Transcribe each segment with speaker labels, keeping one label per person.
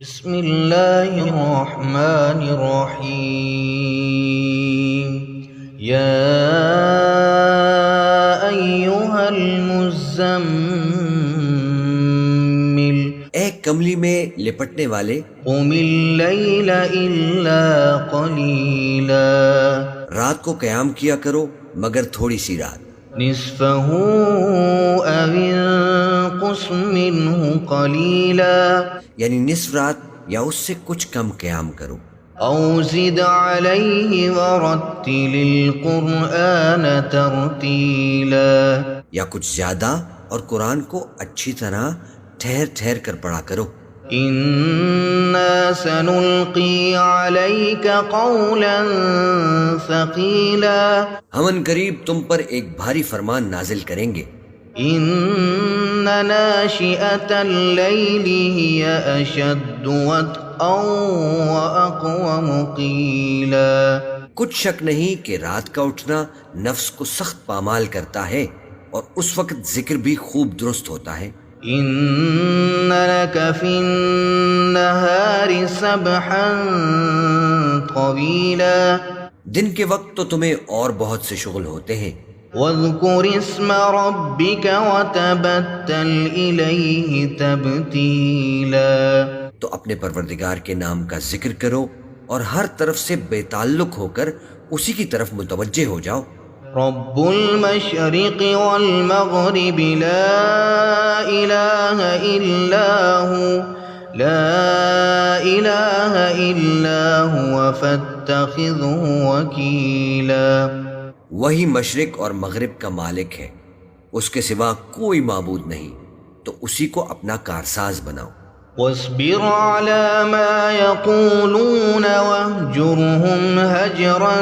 Speaker 1: بسم اللہ الرحمن الرحیم یا ایہا المزمل
Speaker 2: اے کملی میں لپٹنے والے،
Speaker 1: قم اللیل الا قلیلا
Speaker 2: رات کو قیام کیا کرو مگر تھوڑی سی رات،
Speaker 1: نصفہ او انقص منہ قلیلا
Speaker 2: یعنی نصف رات یا اس سے کچھ کم قیام کرو،
Speaker 1: او زد علیہ ورتل القرآن ترتیلا
Speaker 2: یا کچھ زیادہ اور قرآن کو اچھی طرح ٹھہر ٹھہر کر پڑھا کرو۔
Speaker 1: انا سنلقی علیک قولا ثقیلا
Speaker 2: ہمن قریب تم پر ایک بھاری فرمان نازل کریں گے۔
Speaker 1: ان ناشئة اللیل ہی اشد وطئا واقوم قیلا
Speaker 2: کچھ شک نہیں کہ رات کا اٹھنا نفس کو سخت پامال کرتا ہے اور اس وقت ذکر بھی خوب درست ہوتا ہے۔
Speaker 1: ان لک فی النہار سبحا طویلا
Speaker 2: دن کے وقت تو تمہیں اور بہت سے شغل ہوتے ہیں،
Speaker 1: واذکر اسم ربک وتبتل الیہ تبتیلا
Speaker 2: تو اپنے پروردگار کے نام کا ذکر کرو اور ہر طرف سے بے تعلق ہو کر اسی کی طرف متوجہ ہو جاؤ۔
Speaker 1: رب المشرق والمغرب لا الہ الا ہو فاتخذہ وکیلا
Speaker 2: وہی مشرق اور مغرب کا مالک ہے، اس کے سوا کوئی معبود نہیں، تو اسی کو اپنا کارساز بناؤ۔
Speaker 1: واصبر على ما يقولون واهجرهم هجرا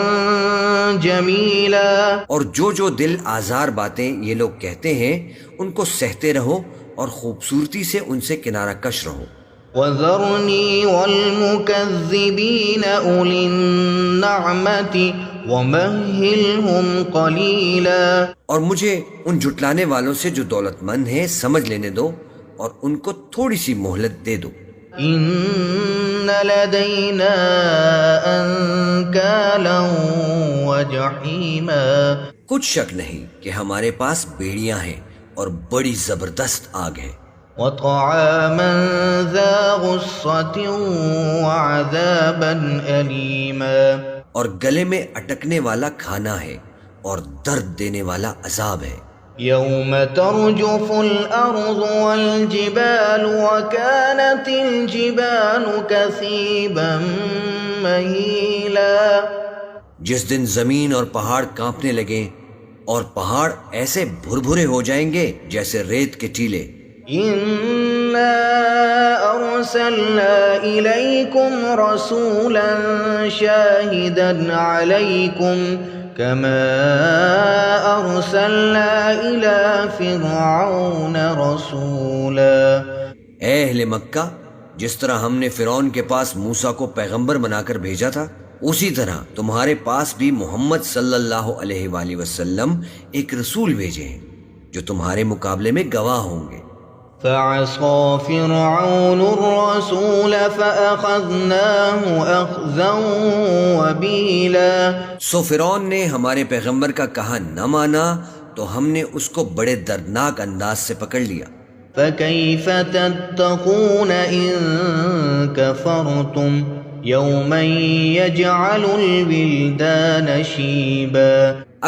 Speaker 1: جميلا
Speaker 2: اور جو دل آزار باتیں یہ لوگ کہتے ہیں ان کو سہتے رہو اور خوبصورتی سے ان سے کنارہ کش رہو۔
Speaker 1: وذرني والمكذبين أولي النعمة ومهلهم قليلا
Speaker 2: اور مجھے ان جھٹلانے والوں سے جو دولت مند ہیں سمجھ لینے دو اور ان کو تھوڑی سی مہلت دے دو۔
Speaker 1: ان لدينا انكالا وجحيما
Speaker 2: کچھ شک نہیں کہ ہمارے پاس بیڑیاں ہیں اور بڑی زبردست آگ ہے،
Speaker 1: وطعاما ذا غصة وعذابا أليما
Speaker 2: اور گلے میں اٹکنے والا کھانا ہے اور درد دینے والا عذاب ہے۔
Speaker 1: يوم ترجف الأرض والجبال وكانت الجبال كثيبا مهيلا
Speaker 2: جس دن زمین اور پہاڑ کانپنے لگیں اور پہاڑ ایسے بھربھرے ہو جائیں گے جیسے ریت کے ٹیلے۔
Speaker 1: إنا أرسلنا إليكم رسولا شاهدا عليكم كما أرسلنا إلى فرعون رسولا
Speaker 2: اے اہل مکہ، جس طرح ہم نے فرعون کے پاس موسیٰ کو پیغمبر بنا کر بھیجا تھا، اسی طرح تمہارے پاس بھی محمد صلی اللہ علیہ وآلہ وسلم ایک رسول بھیجے ہیں جو تمہارے مقابلے میں گواہ ہوں گے۔
Speaker 1: فعصى فرعون الرسول فأخذناه أخذا وبيلا
Speaker 2: سو فرعون نے ہمارے پیغمبر کا کہا نہ مانا تو ہم نے اس کو بڑے دردناک انداز سے پکڑ لیا۔
Speaker 1: فكيف تتقون إن كفرتم يوما يجعل الولدان شيبا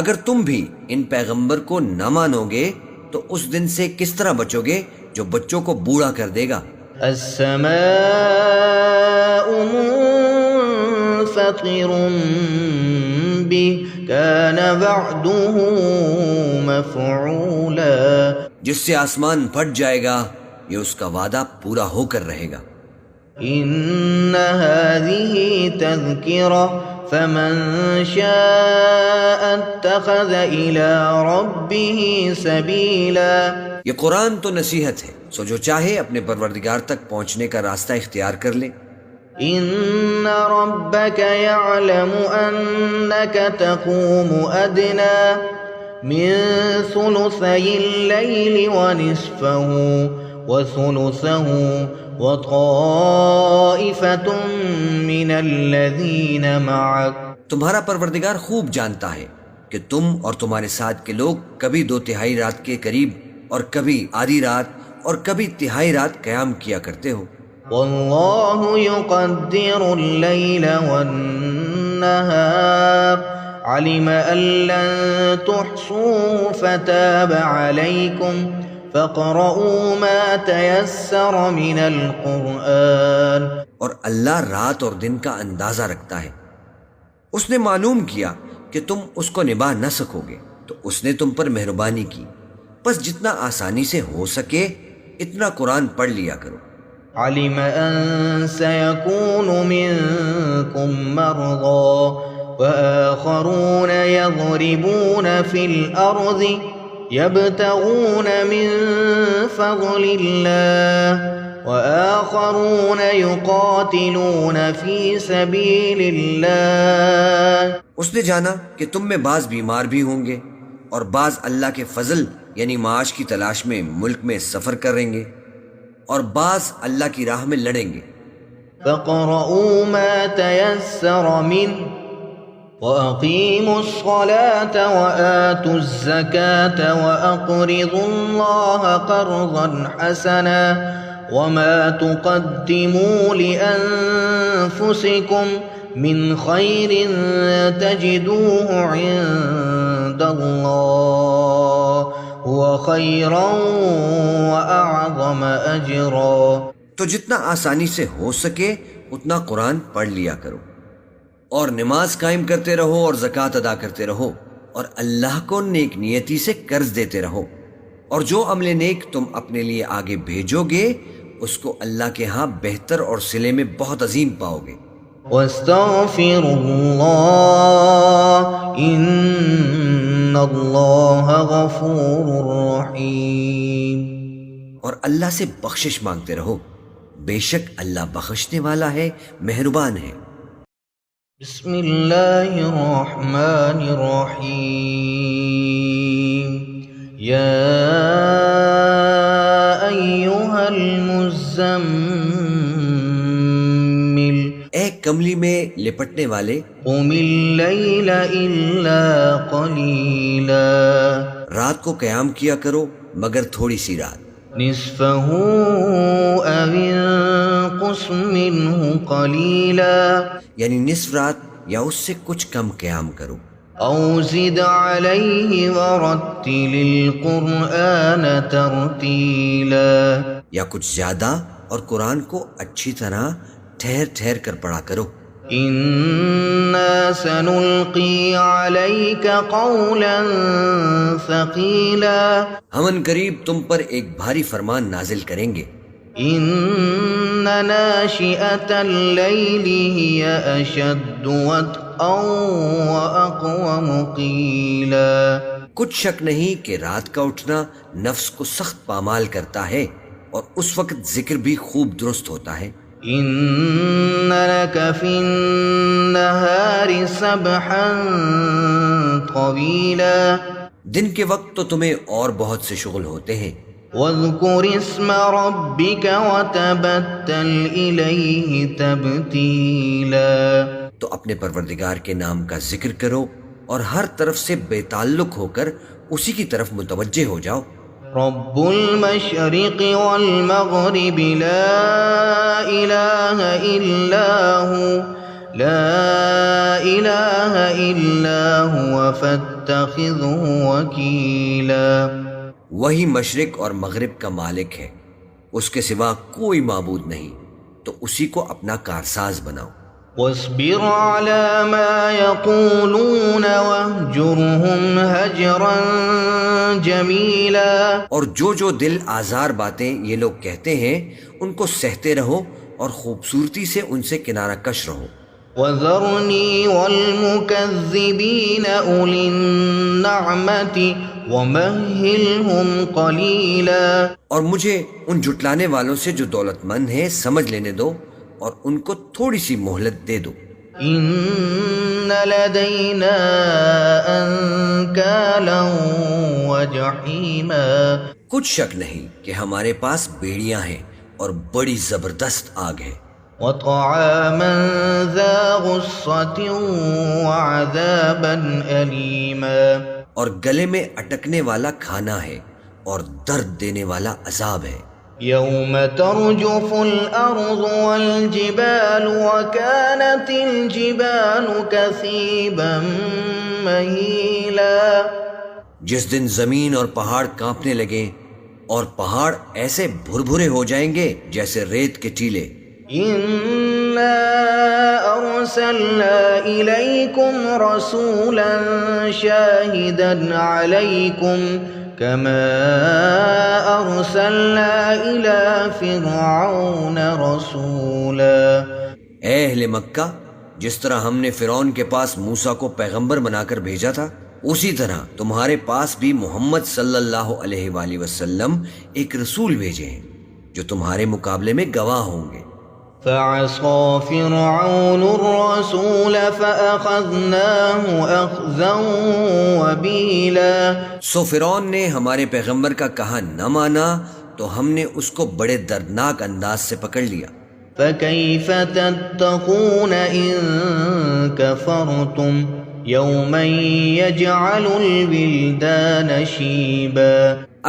Speaker 2: اگر تم بھی ان پیغمبر کو نہ مانو گے تو اس دن سے کس طرح بچو گے جو بچوں کو بوڑھا کر دے گا۔
Speaker 1: السماء منفطر به كان وعده مفعولا
Speaker 2: جس سے آسمان پھٹ جائے گا، یہ اس کا وعدہ پورا ہو کر رہے گا۔
Speaker 1: ان هذه تذكرة فمن شاء اتخذ الى ربه سبيلا
Speaker 2: یہ قرآن تو نصیحت ہے، سو جو چاہے اپنے پروردگار تک پہنچنے کا راستہ اختیار کر لے۔
Speaker 1: ان ربك يعلم انك تقوم ادنى من ثلثي الليل ونصفه وثلثه وطائفة من الذين معك.
Speaker 2: تمہارا پروردگار خوب جانتا ہے کہ تم اور تمہارے ساتھ کے لوگ کبھی 2/3 رات کے قریب اور کبھی آدھی رات اور کبھی تہائی رات قیام کیا کرتے ہو.
Speaker 1: والله يقدر الليل والنهار علم أن لن تحصوه فتاب عليكم فاقرؤوا ما تيسر من القرآن.
Speaker 2: اور اللہ رات اور دن کا اندازہ رکھتا ہے. اس نے معلوم کیا کہ تم اس کو نبھا نہ سکو گے تو اس نے تم پر مہربانی کی، بس جتنا آسانی سے ہو سکے اتنا قرآن پڑھ لیا کرو.
Speaker 1: علم أن سيكون منكم مرضى وآخرون يضربون في الأرض يبتغون من فضل الله وآخرون يقاتلون في سبيل الله.
Speaker 2: اس نے جانا کہ تم میں بعض بیمار بھی ہوں گے اور بعض اللہ کے فضل یعنی معاش کی تلاش میں ملک میں سفر کریں گے اور بعض اللہ کی راہ میں لڑیں گے.
Speaker 1: فاقرؤوا ما تيسر منه وأقيموا الصلاة وآتوا الزكاة وأقرضوا الله قرضا حسنا وما تقدموا لأنفسكم من خير تجدوه عند الله هو خيرا وأعظم أجرا.
Speaker 2: تو جتنا آسانی سے ہو سکے اتنا قرآن پڑھ لیا کرو اور نماز قائم کرتے رہو اور زکوٰۃ ادا کرتے رہو اور اللہ کو نیک نیتی سے قرض دیتے رہو، اور جو عمل نیک تم اپنے لیے آگے بھیجو گے اس کو اللہ کے ہاں بہتر اور صلے میں بہت عظیم پاؤ گے.
Speaker 1: واستغفروا الله ان الله غفور رحیم.
Speaker 2: اور اللہ سے بخشش مانگتے رہو، بے شک اللہ بخشنے والا ہے، مہربان ہے.
Speaker 1: بسم اللہ الرحمن الرحیم. یا ایہا المزمل
Speaker 2: اے کملی میں لپٹنے والے،
Speaker 1: قم اللیل الا قلیلا
Speaker 2: رات کو قیام کیا کرو مگر تھوڑی سی رات.
Speaker 1: نصفه او انقص منه قلیلا
Speaker 2: یعنی نصف رات یا اس سے کچھ کم قیام کرو.
Speaker 1: او زد علیہ ورتل القرآن ترتیلا
Speaker 2: یا کچھ زیادہ اور قرآن کو اچھی طرح ٹھہر ٹھہر کر پڑھا کرو.
Speaker 1: انا سنلقی علیک قولا ثقیلا
Speaker 2: ہم ان قریب تم پر ایک بھاری فرمان نازل کریں گے.
Speaker 1: ان ناشئة اللیل ہی اشد وطئا واقوم قیلا.
Speaker 2: کچھ شک نہیں کہ رات کا اٹھنا نفس کو سخت پامال کرتا ہے اور اس وقت ذکر بھی خوب درست ہوتا ہے.
Speaker 1: ان لک فی النہار سبحا طویلا
Speaker 2: دن کے وقت تو تمہیں اور بہت سے شغل ہوتے ہیں.
Speaker 1: واذکر اسم ربک وتبتل الیہ تبتیلا
Speaker 2: تو اپنے پروردگار کے نام کا ذکر کرو اور ہر طرف سے بے تعلق ہو کر اسی کی طرف متوجہ ہو جاؤ.
Speaker 1: رب المشرق والمغرب لا الہ الا هو لا الہ الا هو فاتخذه وکیلا.
Speaker 2: وہی مشرق اور مغرب کا مالک ہے، اس کے سوا کوئی معبود نہیں، تو اسی کو اپنا کارساز بناؤ.
Speaker 1: واصبر على ما يقولون واهجرهم هجرا جميلا
Speaker 2: اور جو دل آزار باتیں یہ لوگ کہتے ہیں ان کو سہتے رہو اور خوبصورتی سے ان سے کنارہ کش رہو.
Speaker 1: وذرني والمكذبين أولي النعمة ومهلهم قليلا
Speaker 2: اور مجھے ان جھٹلانے والوں سے جو دولت مند ہیں سمجھ لینے دو اور ان کو تھوڑی سی مہلت دے دو.
Speaker 1: ان لدينا انكالا وجحيما
Speaker 2: کچھ شک نہیں کہ ہمارے پاس بیڑیاں ہیں اور بڑی زبردست آگ ہے،
Speaker 1: وطعاما ذا غصة وعذابا أليما،
Speaker 2: اور گلے میں اٹکنے والا کھانا ہے اور درد دینے والا عذاب ہے،
Speaker 1: يوم ترجف الأرض والجبال وكانت الجبال كثيبا مهيلا،
Speaker 2: جس دن زمین اور پہاڑ کانپنے لگیں اور پہاڑ ایسے بھربھرے ہو جائیں گے جیسے ریت کے ٹیلے،
Speaker 1: إنا أرسلنا إليكم رسولا شاهدا عليكم كما أرسلنا إلى فرعون رسولا،
Speaker 2: اے اہل مکہ، جس طرح ہم نے فرعون کے پاس موسیٰ کو پیغمبر بنا کر بھیجا تھا، اسی طرح تمہارے پاس بھی محمد صلی اللہ علیہ وآلہ وسلم ایک رسول بھیجے ہیں جو تمہارے مقابلے میں گواہ ہوں گے۔
Speaker 1: فعصى فرعون الرسول فأخذناه أخذا وبيلا،
Speaker 2: سو فرعون نے ہمارے پیغمبر کا کہا نہ مانا تو ہم نے اس کو بڑے دردناک انداز سے پکڑ لیا۔
Speaker 1: فكيف تتقون إن كفرتم يوما يجعل الولدان شيبا،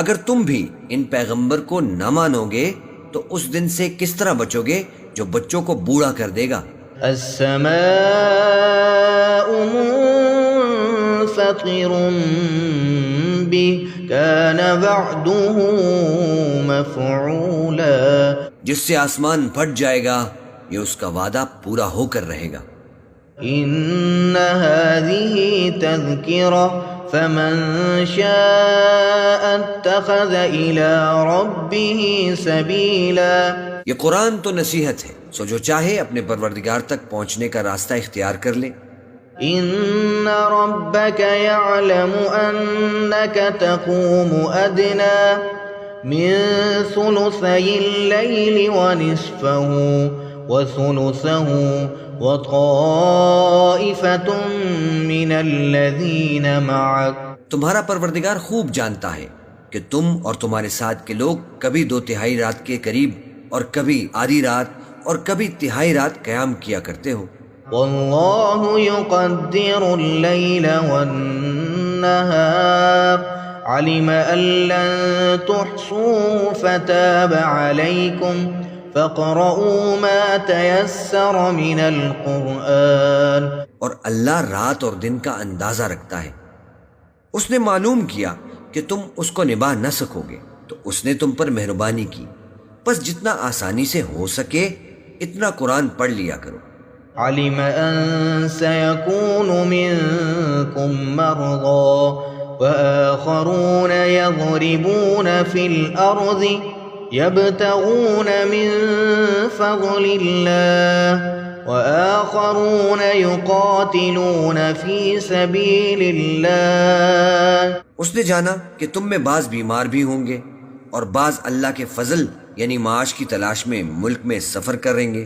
Speaker 2: اگر تم بھی ان پیغمبر کو نہ مانو گے تو اس دن سے کس طرح بچو گے جو بچوں کو بوڑھا کر دے گا۔
Speaker 1: السماء منفطر به كان وعده مفعولا،
Speaker 2: جس سے آسمان پھٹ جائے گا، یہ اس کا وعدہ پورا ہو کر رہے گا۔
Speaker 1: إن هذه تذكرة فمن شاء اتخذ إلى ربه سبيلا،
Speaker 2: یہ قرآن تو نصیحت ہے، سو جو چاہے اپنے پروردگار تک پہنچنے کا راستہ اختیار کر لے۔
Speaker 1: إن ربك يعلم أنك تقوم أدنى من ثلثي الليل ونصفه وثلثه وطائفة من الذين معك،
Speaker 2: تمہارا پروردگار خوب جانتا ہے کہ تم اور تمہارے ساتھ کے لوگ کبھی 2/3 رات کے قریب اور کبھی آدھی رات اور کبھی تہائی رات قیام کیا کرتے ہو۔
Speaker 1: والله يقدر الليل والنهار علم أن لن تحصوه فتاب عليكم فاقرؤوا ما تيسر من القرآن،
Speaker 2: اور اللہ رات اور دن کا اندازہ رکھتا ہے، اس نے معلوم کیا کہ تم اس کو نبھا نہ سکو گے تو اس نے تم پر مہربانی کی، بس جتنا آسانی سے ہو سکے اتنا قرآن پڑھ لیا کرو۔
Speaker 1: علم أن سيكون منكم مرضى وآخرون يضربون في الأرض يبتغون من فضل الله وآخرون يقاتلون في سبيل الله،
Speaker 2: اس نے جانا کہ تم میں بعض بیمار بھی ہوں گے اور بعض اللہ کے فضل یعنی معاش کی تلاش میں ملک میں سفر کریں گے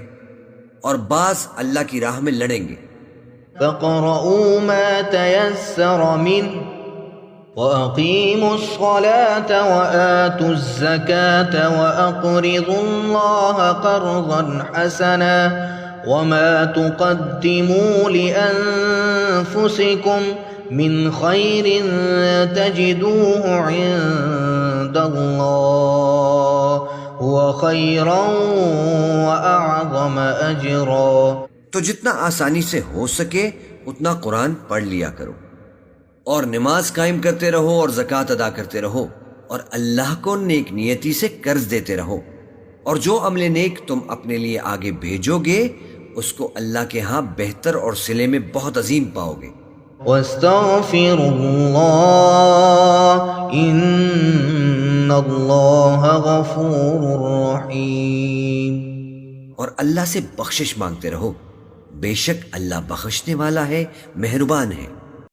Speaker 2: اور بعض اللہ کی راہ میں لڑیں گے۔
Speaker 1: فاقرؤوا ما تيسر منه وأقيموا الصلاة وآتوا الزكاة وأقرضوا الله قرضا حسنا وما تقدموا لأنفسكم من خير تجدوه عند الله هو خيرا وأعظم أجرا،
Speaker 2: تو جتنا آسانی سے ہو سکے اتنا قرآن پڑھ لیا کرو اور نماز قائم کرتے رہو اور زکوٰۃ ادا کرتے رہو اور اللہ کو نیک نیتی سے قرض دیتے رہو، اور جو عمل نیک تم اپنے لیے آگے بھیجو گے اس کو اللہ کے ہاں بہتر اور صلے میں بہت عظیم پاؤ گے۔
Speaker 1: واستغفروا الله إن الله غفور رحيم،
Speaker 2: اور اللہ سے بخشش مانگتے رہو، بے شک اللہ بخشنے والا ہے، مہربان ہے۔